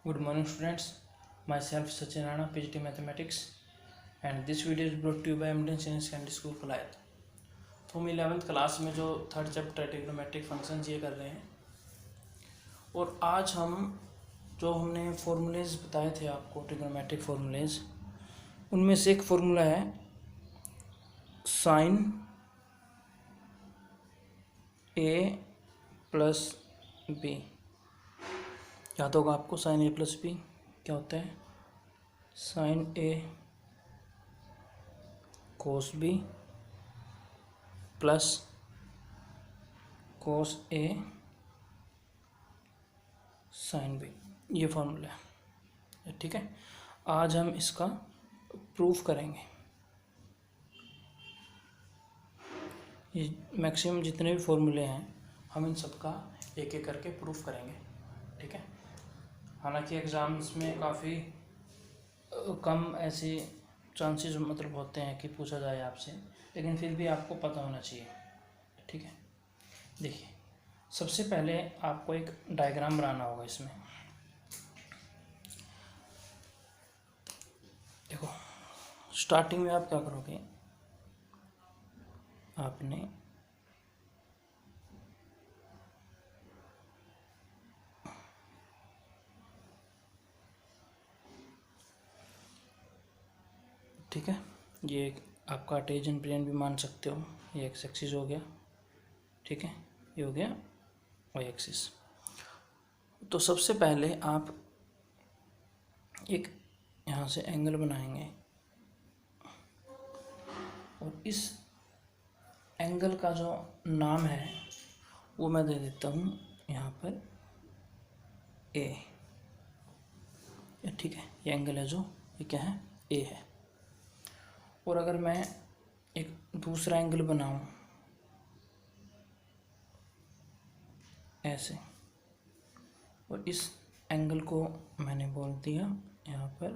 Good morning students, myself Sachin Rana, PhD Mathematics, and this video is brought to you by Eminence Senior Secondary School Kolayat. तो हम 11th class में जो third chapter trigonometric functions ये कर रहे हैं और आज हम जो हमने फॉर्मूलेज बताए थे आपको ट्रिग्नोमेट्रिक फॉर्मूलेज, उनमें से एक फॉर्मूला है साइन ए प्लस बी। याद होगा आपको साइन ए प्लस बी क्या होता है? साइन ए कोस बी प्लस कोस ए साइन बी, ये फॉर्मूला है। ठीक है, आज हम इसका प्रूफ करेंगे। ये मैक्सिमम जितने भी फॉर्मूले हैं हम इन सब का एक एक करके प्रूफ करेंगे। ठीक है, हालांकि एग्ज़ाम्स में काफ़ी कम ऐसे चांसेस मतलब होते हैं कि पूछा जाए आपसे, लेकिन फिर भी आपको पता होना चाहिए। ठीक है, देखिए सबसे पहले आपको एक डायग्राम बनाना होगा। इसमें देखो, स्टार्टिंग में आप क्या करोगे, आपने ठीक है, ये आप कार्टेशियन प्लेन भी मान सकते हो। ये एक्स एक्सिस हो गया, ठीक है, ये हो गया वाई एक्सिस। तो सबसे पहले आप एक यहाँ से एंगल बनाएंगे और इस एंगल का जो नाम है वो मैं दे देता हूँ यहाँ पर ए। ठीक है, ये एंगल है जो, ये क्या है, ए है। और अगर मैं एक दूसरा एंगल बनाऊं ऐसे, और इस एंगल को मैंने बोल दिया यहाँ पर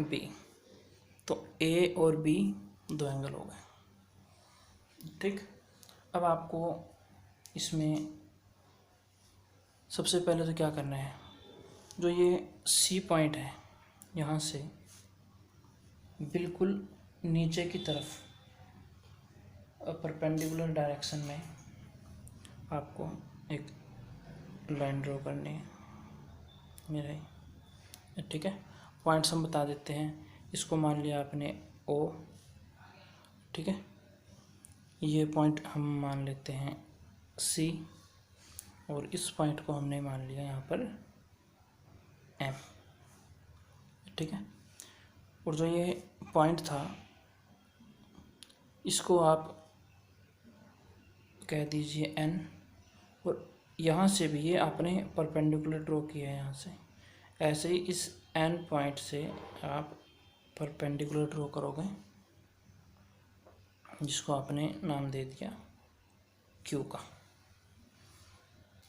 बी, तो ए और बी दो एंगल हो गए। ठीक, अब आपको इसमें सबसे पहले तो क्या करना है, जो ये सी पॉइंट है यहाँ से बिल्कुल नीचे की तरफ परपेंडिकुलर डायरेक्शन में आपको एक लाइन ड्रॉ करनी है मेरे। ठीक है, पॉइंट्स हम बता देते हैं। इसको मान लिया आपने ओ, ठीक है, ये पॉइंट हम मान लेते हैं सी, और इस पॉइंट को हमने मान लिया यहाँ पर एम। ठीक है, और जो ये पॉइंट था इसको आप कह दीजिए एन, और यहाँ से भी ये आपने परपेंडिकुलर ड्रॉ किया है यहाँ से। ऐसे ही इस एन पॉइंट से आप परपेंडिकुलर ड्रॉ करोगे, जिसको आपने नाम दे दिया क्यू का।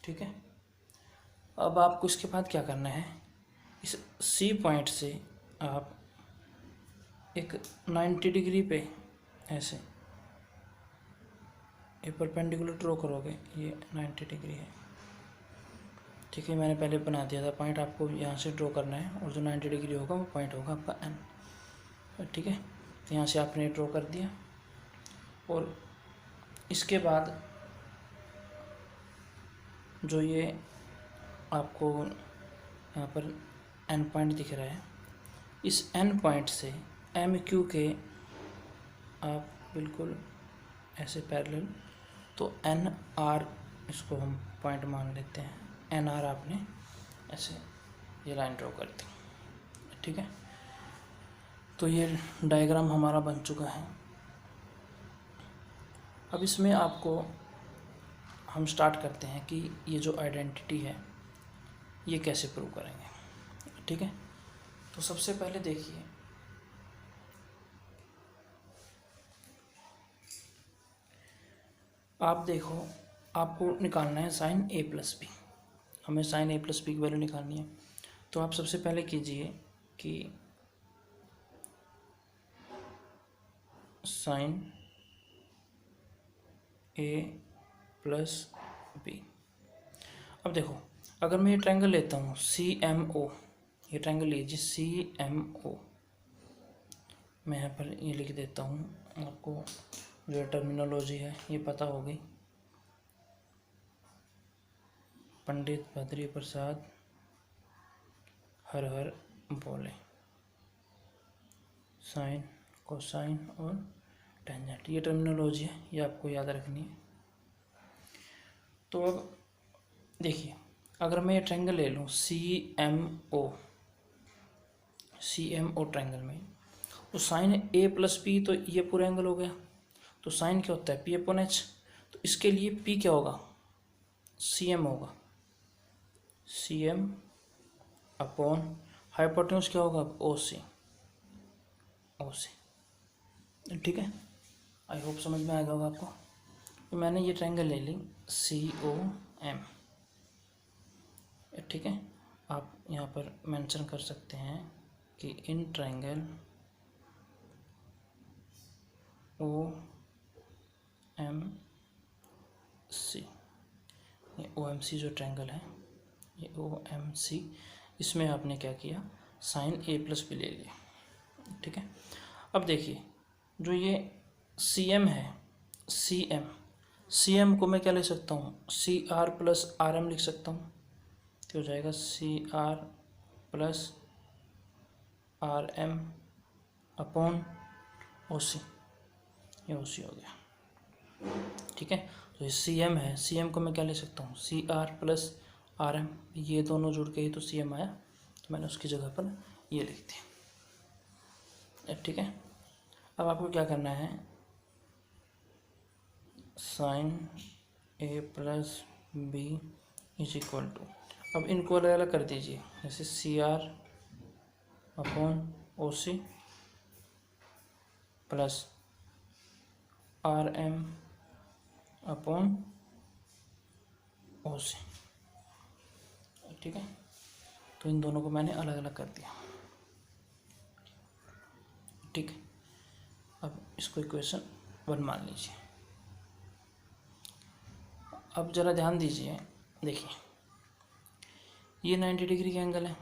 ठीक है, अब आपको इसके बाद क्या करना है, इस सी पॉइंट से आप एक 90 डिग्री पे ऐसे ये परपेंडिकुलर ड्रॉ करोगे, ये 90 डिग्री है। ठीक है, मैंने पहले बना दिया था पॉइंट, आपको यहाँ से ड्रॉ करना है, और जो 90 डिग्री होगा वो पॉइंट होगा आपका एन। ठीक है, तो यहाँ से आपने ड्रॉ कर दिया, और इसके बाद जो ये आपको यहाँ पर एन पॉइंट दिख रहा है, इस एन पॉइंट से एम क्यू के आप बिल्कुल ऐसे पैरेलल, तो एन आर इसको हम पॉइंट मान लेते हैं, एन आर आपने ऐसे ये लाइन ड्रॉ कर दी। ठीक है, तो ये डायग्राम हमारा बन चुका है। अब इसमें आपको हम स्टार्ट करते हैं कि ये जो आइडेंटिटी है ये कैसे प्रूव करेंगे। ठीक है, तो सबसे पहले देखिए, आप देखो, आपको निकालना है साइन ए प्लस बी। हमें साइन ए प्लस बी की वैल्यू निकालनी है। तो आप सबसे पहले कीजिए कि साइन ए प्लस बी। अब देखो, अगर मैं ये ट्रायंगल लेता हूँ CMO, ये ट्रायंगल लीजिए CMO, मैं यहाँ पर ये लिख देता हूँ, आपको जो टर्मिनोलॉजी है ये पता होगी। पंडित बद्री प्रसाद हर हर बोले, साइन कोसाइन और टेंजेंट, ये टर्मिनोलॉजी है, ये आपको याद रखनी है। तो अब देखिए, अगर मैं ये ट्रायंगल ले लूँ CMO ट्रायंगल में, तो साइन A+B, तो ये पूरा एंगल हो गया। तो साइन क्या होता है P/H, तो इसके लिए P क्या होगा, CM होगा, CM अपॉन हाइपोटेन्यूज क्या होगा OC। ठीक है, आई होप समझ में आ गया होगा आपको। तो मैंने ये ट्रायंगल ले ली COM, ठीक है। आप यहाँ पर मेंशन कर सकते हैं कि इन ट्रायंगल OMC, ये OMC जो ट्रायंगल है, ये OMC, इसमें आपने क्या किया, साइन A+B ले लिया। ठीक है, अब देखिए जो ये CM है, CM को मैं क्या लिख सकता हूँ, CR + RM लिख सकता हूँ। तो हो जाएगा CR + RM अपॉन OC, ये OC हो गया। ठीक है, तो ये CM है, CM को मैं क्या लिख सकता हूँ, CR + RM, ये दोनों जुड़ के ही तो CM आया, तो मैंने उसकी जगह पर ये लिख दिया। ठीक है, अब आपको क्या करना है, साइन A+B = अब इनको अलग अलग कर दीजिए, जैसे CR upon OC plus RM upon OC। ठीक है, तो इन दोनों को मैंने अलग अलग कर दिया। ठीक है, अब इसको इक्वेशन 1 मान लीजिए। अब ज़रा ध्यान दीजिए, देखिए ये 90 डिग्री का एंगल है,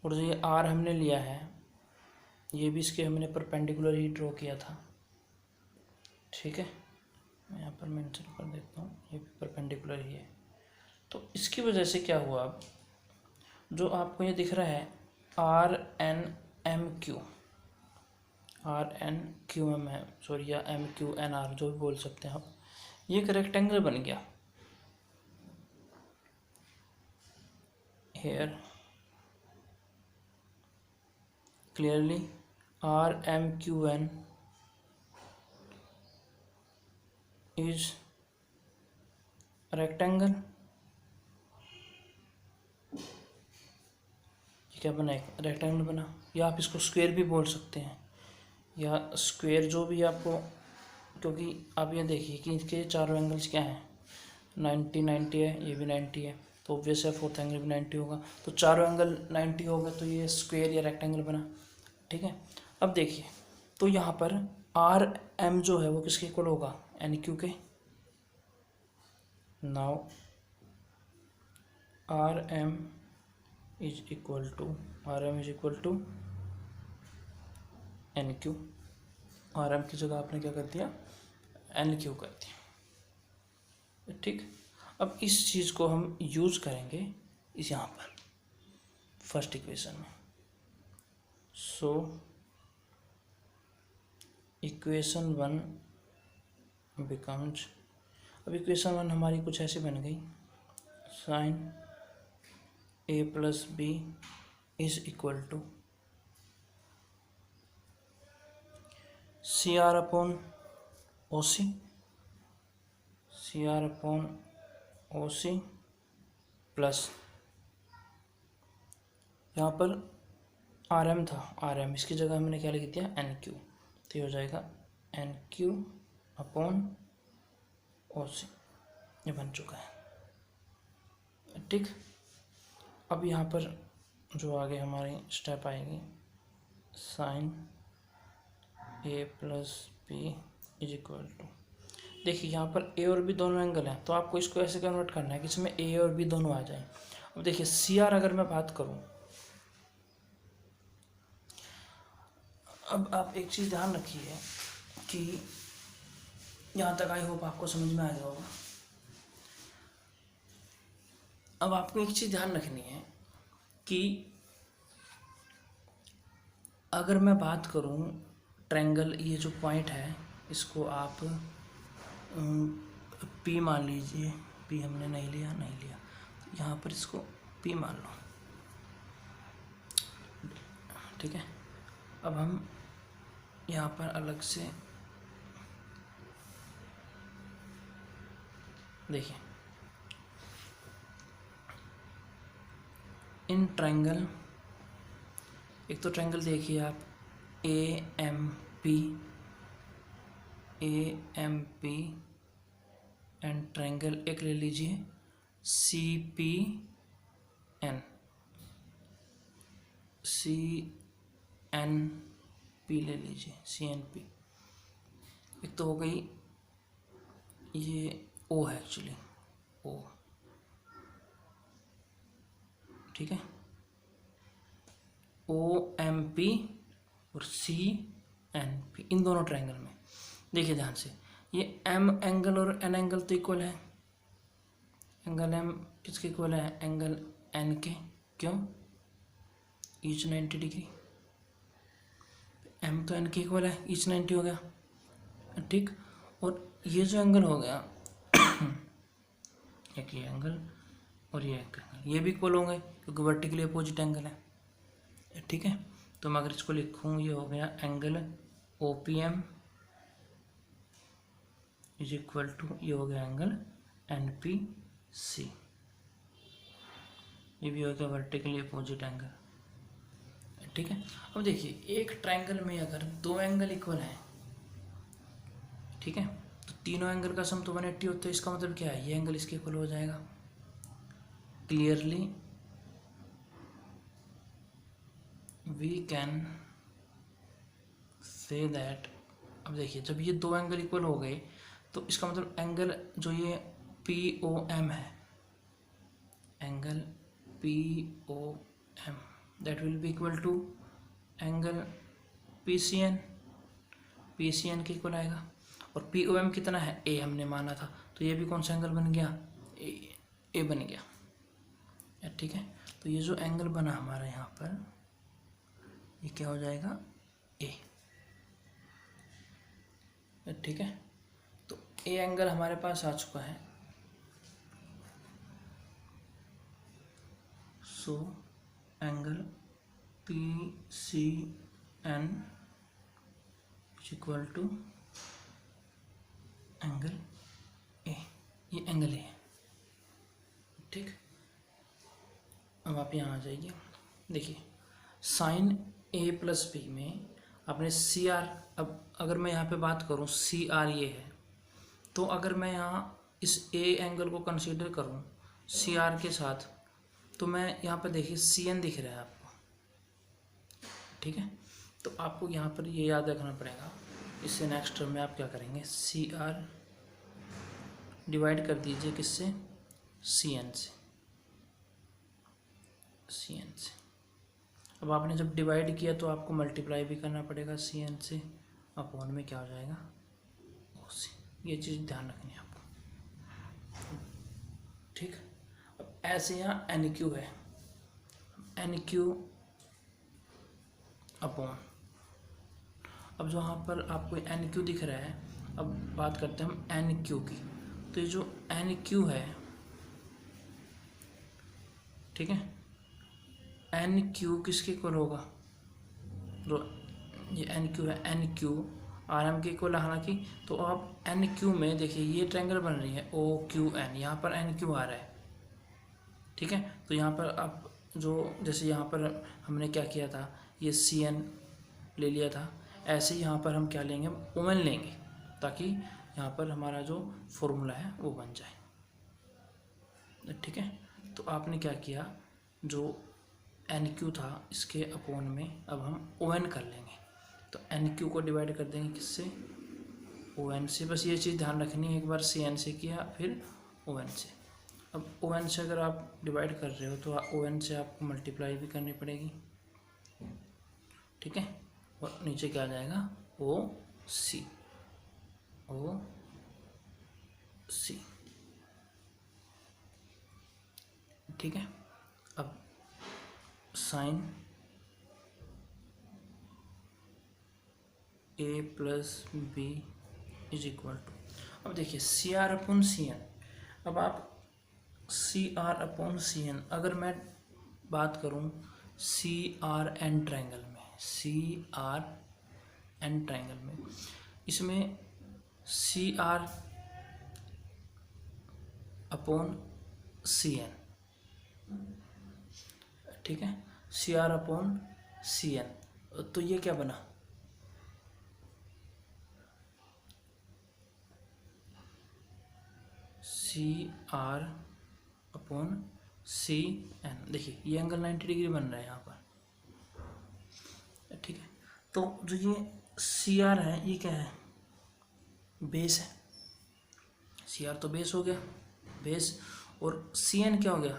और जो ये R हमने लिया है, ये भी इसके हमने परपेंडिकुलर ही ड्रॉ किया था। ठीक है, मैं यहाँ पर मेंशन कर देता हूँ, ये भी परपेंडिकुलर ही है। तो इसकी वजह से क्या हुआ, अब जो आपको ये दिख रहा है RNMQ, RNQM है, सॉरी, या MQNR जो भी बोल सकते हैं आप, ये एक रेक्टेंगल बन गया। Here clearly RMQN is rectangle. क्या बना, एक रेक्टेंगल बना, या आप इसको स्क्वायर भी बोल सकते हैं, या स्क्वायर जो भी आपको, क्योंकि आप ये देखिए कि इसके चारों एंगल्स क्या हैं, 90 90 है, ये भी 90 है, तो ऑब्वियस है फोर्थ एंगल भी 90 होगा, तो चारों एंगल 90 होगा, तो ये स्क्वायर या रेक्टेंगल बना। ठीक है, अब देखिए, तो यहाँ पर RM जो है वो किसके इक्वल होगा, NQ के। Now RM is equal to NQ, RM की जगह आपने क्या कर दिया, NQ कर दिया। ठीक, अब इस चीज़ को हम यूज़ करेंगे इस यहाँ पर फर्स्ट इक्वेशन में। सो इक्वेशन 1 बिकम्स, अब इक्वेशन 1 हमारी कुछ ऐसी बन गई, sine A+B is equal to CR upon OC, plus यहाँ पर RM था, RM इसकी जगह हमने क्या लिख दिया, NQ, तो ये हो जाएगा NQ अपॉन OC, ये बन चुका है। ठीक, अब यहाँ पर जो आगे हमारी स्टेप आएगी, sign A+B is equal to, देखिए यहाँ पर ए और बी दोनों एंगल हैं, तो आपको इसको ऐसे कन्वर्ट करना है कि इसमें ए और बी दोनों आ जाए। अब देखिए सी आर अगर मैं बात करूँ, अब आप एक चीज़ ध्यान रखिए कि यहाँ तक आई होप आपको समझ में आ गया होगा। अब आपको एक चीज़ ध्यान रखनी है कि अगर मैं बात करूँ ट्रायंगल, ये जो पॉइंट है इसको आप पी मान लीजिए, पी हमने नहीं लिया, यहाँ पर इसको पी मान लो, ठीक है। अब हम यहाँ पर अलग से देखिए, इन ट्रायंगल, एक तो ट्रायंगल देखिए आप A M P and triangle एक ले लीजिए सी एन पी ले लीजिए, सी एन पी। एक तो हो गई, ये ओ है एक्चुअली, ओ, ठीक है, ओ एम पी और सी एन पी, इन दोनों ट्रायंगल में देखिए ध्यान से, ये एम एंगल और एन एंगल तो इक्वल है। एंगल एम किसके इक्वल है? एंगल एन के। क्यों? Each 90 degree. एम तो एन के इक्वल है, ईच 90 हो गया, ठीक। और ये जो एंगल हो गया एक ये एंगल और ये एंगल, ये भी इक्वल होंगे क्योंकि वर्टिकली अपोजिट एंगल है, ठीक है। तो मैं अगर इसको लिखूँ, ये हो गया angle O P M is equal to, ये हो गया एंगल एन पी सी, ये भी हो गया वर्टिकली अपोजिट एंगल, ठीक है। अब देखिए एक ट्रायंगल में अगर दो एंगल इक्वल हैं, ठीक है, तो तीनों एंगल का सम तो 180 होता है। इसका मतलब क्या है? ये एंगल इसके इक्वल हो जाएगा। Clearly we can say that, अब देखिए जब ये दो एंगल इक्वल हो गए तो इसका मतलब एंगल जो ये पी ओ एम है, angle P O M that will be equal to angle P C N के इक्वल आएगा। और पी ओ एम कितना है? ए हमने माना था, तो ये भी कौन सा एंगल बन गया? ए बन गया, ठीक है। तो ये जो एंगल बना हमारा यहाँ पर, ये क्या हो जाएगा? ए, ठीक है। तो ए एंगल हमारे पास आ चुका है। So angle P C N equal to angle A, ये एंगल ए है, ठीक। अब आप यहाँ आ जाइए, देखिए साइन ए प्लस बी में आपने सी आर, अब अगर मैं यहाँ पे बात करूँ सी आर ये है, तो अगर मैं यहाँ इस ए एंगल को कंसीडर करूँ सी आर के साथ, तो मैं यहाँ पर देखिए सी एन दिख रहा है आपको, ठीक है। तो आपको यहाँ पर ये याद रखना पड़ेगा। इससे नेक्स्ट टर्म में आप क्या करेंगे? सी आर डिवाइड कर दीजिए किससे? सी एन से, सी एन से। अब आपने जब डिवाइड किया तो आपको मल्टीप्लाई भी करना पड़ेगा सी एन से, अपॉन में क्या हो जाएगा? ओ सी। ये चीज़ ध्यान रखनी है आपको, ठीक। अब ऐसे यहाँ एन क्यू है, एन क्यू अपॉन, अब जो यहाँ पर आपको एन क्यू दिख रहा है, अब बात करते हैं हम एन क्यू की। तो ये जो एन क्यू है, ठीक है, एन क्यू किसके इक्वल होगा? जो ये एन क्यू है, एन क्यू आर एम के इक्वल है हालांकि। तो आप एन क्यू में देखिए ये ट्रायंगल बन रही है ओ क्यू एन, यहाँ पर एन क्यू आ रहा है, ठीक है। तो यहाँ पर आप जो, जैसे यहाँ पर हमने क्या किया था, ये सी एन ले लिया था, ऐसे ही यहाँ पर हम क्या लेंगे? ओ एन लेंगे, ताकि यहाँ पर हमारा जो फॉर्मूला है वो बन जाए, ठीक है। तो आपने क्या किया, जो एन क्यू था इसके अपॉन में अब हम ओ एन कर लेंगे। तो एन क्यू को डिवाइड कर देंगे किससे? ओ एन से, बस ये चीज़ ध्यान रखनी है, एक बार सी एन से किया फिर ओ एन से। अब ओ एन से अगर आप डिवाइड कर रहे हो तो ओ एन से आपको मल्टीप्लाई भी करनी पड़ेगी, ठीक है। और नीचे क्या आ जाएगा, ओ सी, ओ सी, ठीक है। अब sine A plus B is equal to, अब देखिए C R upon C N. अब आप C R upon C N, अगर मैं बात करूं सी आर एन ट्रायंगल में, सी आर एन ट्रायंगल में, इसमें C R upon C N, ठीक है, C R upon C N, तो ये क्या बना, C R upon C N. देखिए ये एंगल 90 डिग्री बन रहा है यहाँ पर, ठीक है। तो जो ये सी आर है ये क्या है, बेस है, सी आर तो बेस हो गया, बेस, और सी एन क्या हो गया,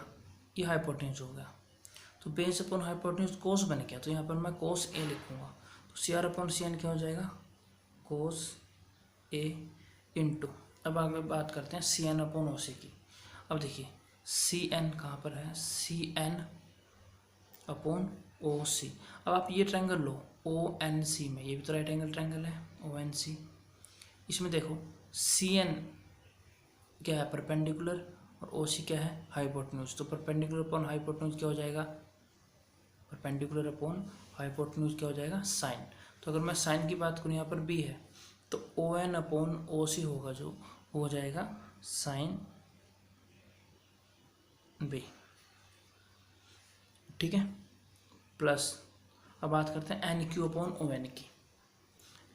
ये हाइपोटेन्यूज हो गया। तो बेस अपॉन हाइपोटेन्यूज कोस बन गया, तो यहाँ पर मैं कोस ए लिखूँगा, तो C R upon C N क्या हो जाएगा, कोस ए इंटू, अब आगे बात करते हैं सी एन अपॉन ओ सी की। अब देखिए सी एन कहाँ पर है, सी एन अपॉन ओ सी। अब आप ये ट्रायंगल लो ओ एन सी में, ये भी तो राइट एंगल ट्रायंगल है ओ एन सी, इसमें देखो सी एन क्या है, परपेंडिकुलर, और ओ सी क्या है, हाइपोटेन्यूज। तो परपेंडिकुलर अपॉन हाइपोटेन्यूज क्या हो जाएगा, परपेंडिकुलर अपॉन हाइपोटेन्यूज क्या हो जाएगा, साइन। तो अगर मैं साइन की बात करूँ यहाँ पर बी है, तो ओ एन अपॉन ओ सी होगा, जो हो जाएगा साइन बी, ठीक है, प्लस अब बात करते हैं N Q upon O N की,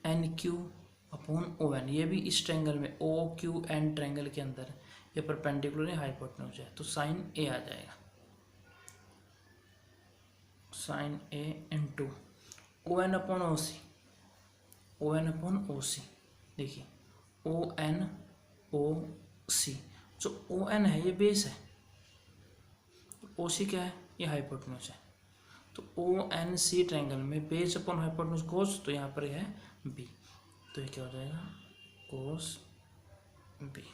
N Q upon O N, ये भी इस ट्रायंगल में ओ क्यू एन ट्रायंगल के अंदर ये परपेंडिकुलर है, हाइपोटेन्यूज है, तो साइन ए आ जाएगा, sine A into O N upon O C, O N upon O C, देखिए ओ एन ओ सी, जो ओ एन है ये बेस है, ओ सी क्या है, ये हाइपोटेन्यूज है, तो ओ एन सी ट्रायंगल में बेस अपॉन हाइपोटेन्यूज कोस, तो यहाँ पर यह है बी, तो ये क्या हो जाएगा, कोस बी,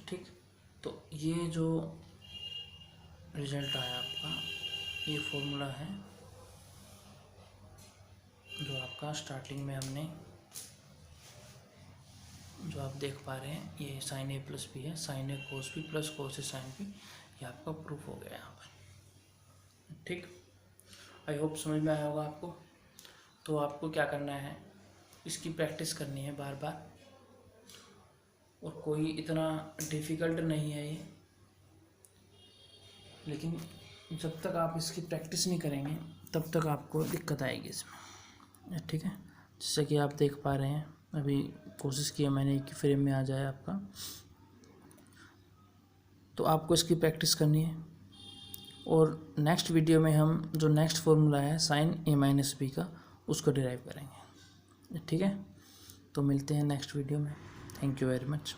ठीक। तो ये जो रिजल्ट आया आपका, ये फॉर्मूला है जो आपका स्टार्टिंग में हमने, जो आप देख पा रहे हैं, ये साइन ए प्लस बी है, साइन ए कोस बी प्लस कोस ए साइन बी, ये आपका प्रूफ हो गया यहाँ पर, ठीक। आई होप समझ में आया होगा आपको। तो आपको क्या करना है, इसकी प्रैक्टिस करनी है बार बार, और कोई इतना डिफ़िकल्ट नहीं है ये, लेकिन जब तक आप इसकी प्रैक्टिस नहीं करेंगे तब तक आपको दिक्कत आएगी इसमें, ठीक है। जैसे कि आप देख पा रहे हैं, अभी कोशिश की है मैंने कि फ्रेम में आ जाए आपका, तो आपको इसकी प्रैक्टिस करनी है, और नेक्स्ट वीडियो में हम जो नेक्स्ट फॉर्मूला है साइन ए माइनस बी का, उसको डिराइव करेंगे, ठीक है। तो मिलते हैं नेक्स्ट वीडियो में, थैंक यू वेरी मच।